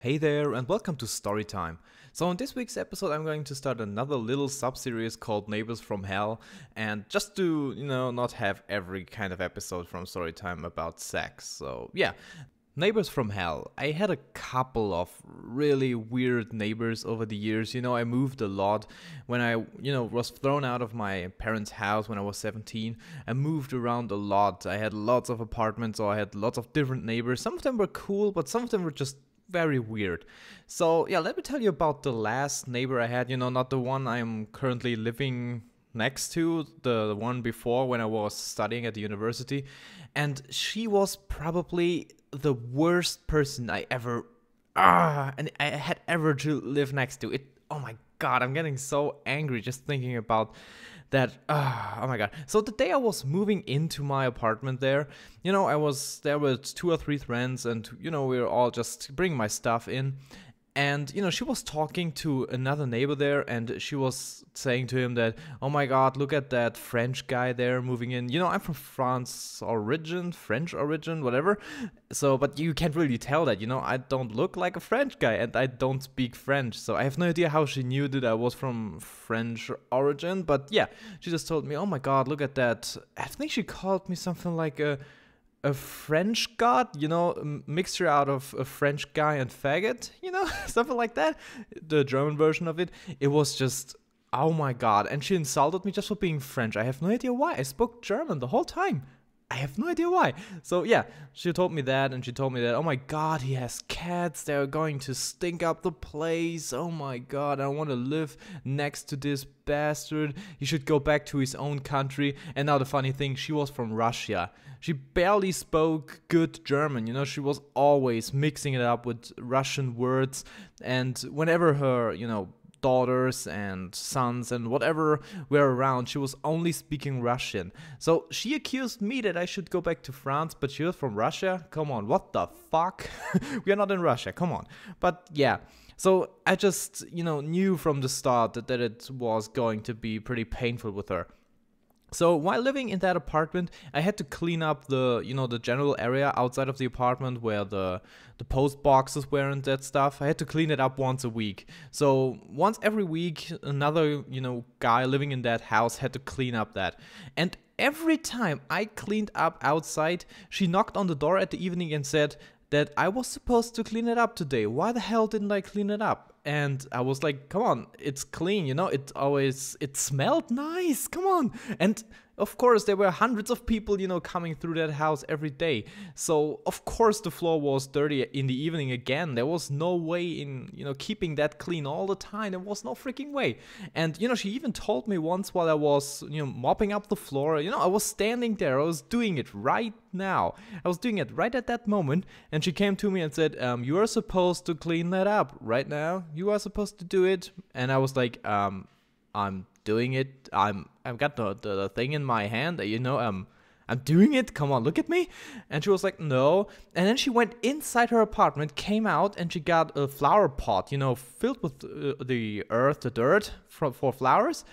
Hey there and welcome to Storytime. So in this week's episode I'm going to start another little sub-series called Neighbors from Hell, and just to, not have every kind of episode from Storytime about sex. So yeah, Neighbors from Hell. I had a couple of really weird neighbors over the years. I moved a lot. When I, was thrown out of my parents' house when I was 17, I moved around a lot. I had lots of apartments, so I had lots of different neighbors. Some of them were cool, but some of them were just very weird. So yeah, let me tell you about the last neighbor I had, not the one I'm currently living next to, the one before when I was studying at the university. And she was probably the worst person I ever had ever to live next to. Oh my god, I'm getting so angry just thinking about that. Oh my god. So the day I was moving into my apartment there, I was there with 2 or 3 friends, and we were all just bringing my stuff in. And, she was talking to another neighbor there, and she was saying to him that, oh my god, look at that French guy there moving in. I'm from French origin, whatever. So, but you can't really tell that, I don't look like a French guy, and I don't speak French. So I have no idea how she knew that I was from French origin. But yeah, she just told me, oh my god, look at that. I think she called me something like a French god, a mixture out of a French guy and faggot, something like that. The German version of it. It was just, oh my god. And she insulted me just for being French. I have no idea why. I spoke German the whole time. I have no idea why. So yeah, she told me that, and she told me that, oh my god, he has cats, they're going to stink up the place. Oh my god, I want to live next to this bastard. He should go back to his own country. And now the funny thing, she was from Russia. She barely spoke good German, she was always mixing it up with Russian words. And whenever her, daughters and sons and whatever were around, she was only speaking Russian. So she accused me that I should go back to France, but she was from Russia? Come on, what the fuck? We are not in Russia, come on. But yeah, so I just, knew from the start that it was going to be pretty painful with her. So while living in that apartment, I had to clean up the, the general area outside of the apartment where the post boxes were and that stuff. I had to clean it up once a week. So once every week, another, guy living in that house had to clean up that. And every time I cleaned up outside, she knocked on the door at the evening and said that I was supposed to clean it up today. Why the hell didn't I clean it up? And I was like, come on, it's clean, it smelled nice, come on. And of course, there were hundreds of people, coming through that house every day. So, of course, the floor was dirty in the evening again. There was no way in, keeping that clean all the time. There was no freaking way. And, she even told me once while I was, mopping up the floor, I was standing there. I was doing it right now. I was doing it right at that moment. And she came to me and said, you are supposed to clean that up right now. You are supposed to do it. And I was like, I'm doing it. I've got the thing in my hand, I'm doing it. Come on, look at me. And she was like, no. And then she went inside her apartment, came out, and she got a flower pot, filled with the earth, the dirt for flowers.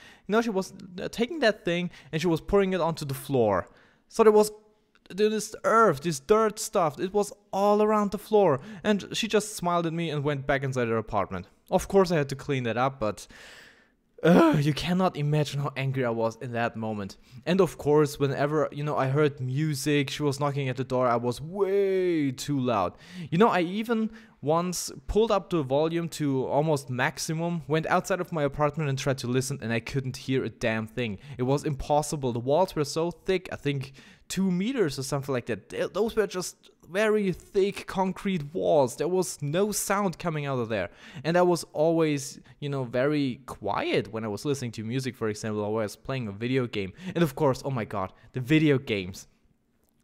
She was taking that thing and she was pouring it onto the floor. So there was this earth, this dirt stuff, it was all around the floor. And she just smiled at me and went back inside her apartment. Of course, I had to clean that up, but you cannot imagine how angry I was in that moment. And of course, whenever, I heard music, she was knocking at the door, I was way too loud. I even once pulled up the volume to almost maximum, went outside of my apartment and tried to listen, and I couldn't hear a damn thing. It was impossible. The walls were so thick, I think 2 meters or something like that. Those were just very thick concrete walls. There was no sound coming out of there. And I was always, very quiet when I was listening to music, for example, or I was playing a video game. And of course, oh my god, the video games.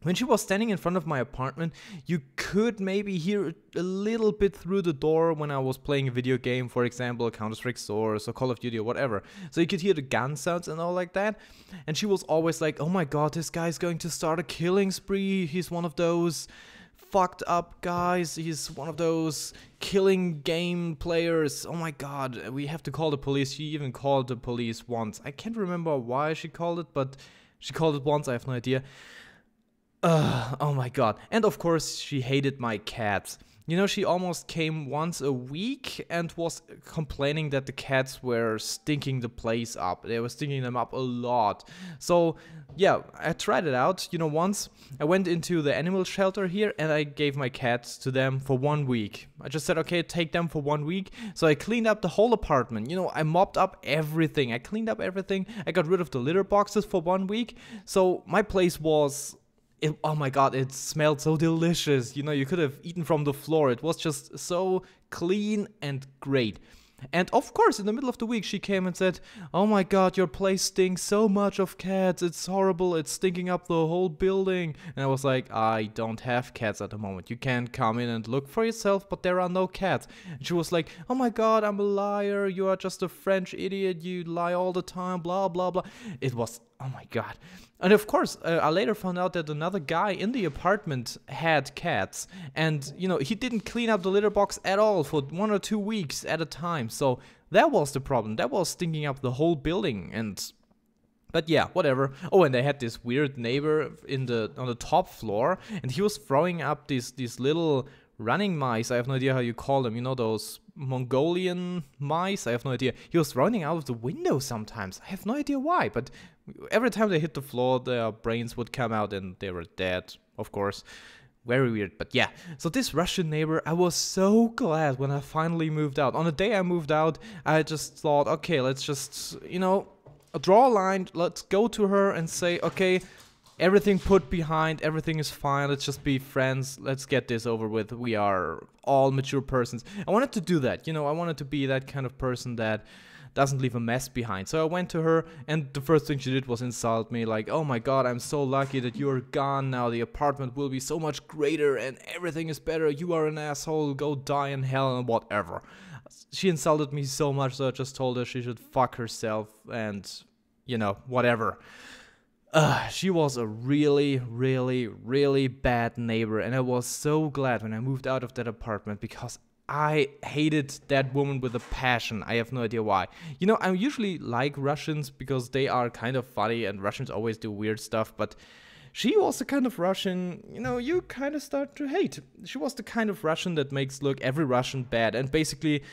When she was standing in front of my apartment, you could maybe hear a little bit through the door when I was playing a video game, for example, Counter-Strike Source or Call of Duty or whatever. So you could hear the gun sounds and all like that. And she was always like, oh my god, this guy's going to start a killing spree. He's one of those fucked up guys. He's one of those killing game players. Oh my god, we have to call the police. She even called the police once. I can't remember why she called it, but she called it once. I have no idea. Oh my god. And of course, she hated my cats. You know, she almost came once a week and was complaining that the cats were stinking the place up. They were stinking them up a lot. So yeah, I tried it out. You know, once I went into the animal shelter here and I gave my cats to them for 1 week. I just said, okay, take them for 1 week. So I cleaned up the whole apartment. You know, I mopped up everything. I cleaned up everything. I got rid of the litter boxes for 1 week. So my place was... oh my god, it smelled so delicious. You know, you could have eaten from the floor. It was just so clean and great. And of course, in the middle of the week, she came and said, oh my god, your place stinks so much of cats. It's horrible. It's stinking up the whole building. And I was like, I don't have cats at the moment. You can come in and look for yourself, but there are no cats. And she was like, oh my god, I'm a liar. You are just a French idiot. You lie all the time, blah, blah, blah. It was, oh my god. And of course, I later found out that another guy in the apartment had cats. And, you know, he didn't clean up the litter box at all for 1 or 2 weeks at a time. So that was the problem. That was stinking up the whole building. But yeah, whatever. Oh, and they had this weird neighbor on the top floor. And he was throwing up these little running mice. I have no idea how you call them. You know, those Mongolian mice? I have no idea. He was running out of the window sometimes. I have no idea why, but every time they hit the floor, their brains would come out and they were dead, of course. Very weird, but yeah. So this Russian neighbor, I was so glad when I finally moved out. On the day I moved out, I just thought, okay, let's just, you know, draw a line. Let's go to her and say, okay, everything put behind, everything is fine. Let's just be friends. Let's get this over with. We are all mature persons. I wanted to do that, you know, I wanted to be that kind of person that doesn't leave a mess behind. So I went to her and the first thing she did was insult me like, oh my god, I'm so lucky that you're gone now. The apartment will be so much greater and everything is better. You are an asshole. Go die in hell and whatever. She insulted me so much, so I just told her she should fuck herself and, you know, whatever. She was a really, really, really bad neighbor, and I was so glad when I moved out of that apartment because I hated that woman with a passion. I have no idea why. You know, I usually like Russians because they are kind of funny and Russians always do weird stuff, but she was the kind of Russian, you know, you kind of start to hate. She was the kind of Russian that makes look every Russian bad, and basically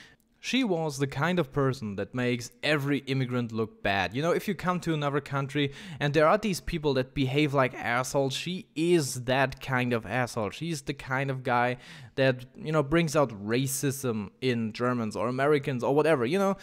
she was the kind of person that makes every immigrant look bad. You know, if you come to another country and there are these people that behave like assholes, she is that kind of asshole. She's the kind of guy that, you know, brings out racism in Germans or Americans or whatever, you know.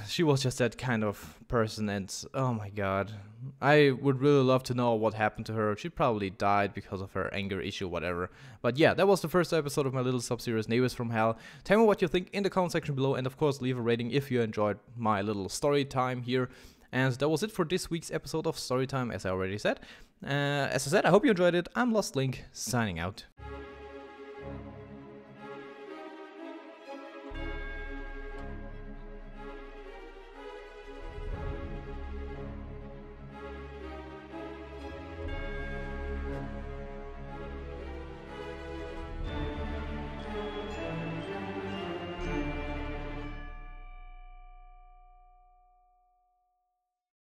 She was just that kind of person, and oh my god, I would really love to know what happened to her. She probably died because of her anger issue, whatever. But yeah, that was the first episode of my little sub-series Neighbors from Hell. Tell me what you think in the comment section below, and of course leave a rating if you enjoyed my little story time here. And that was it for this week's episode of Storytime, as I already said. As I said, I hope you enjoyed it. I'm iLostLink, signing out.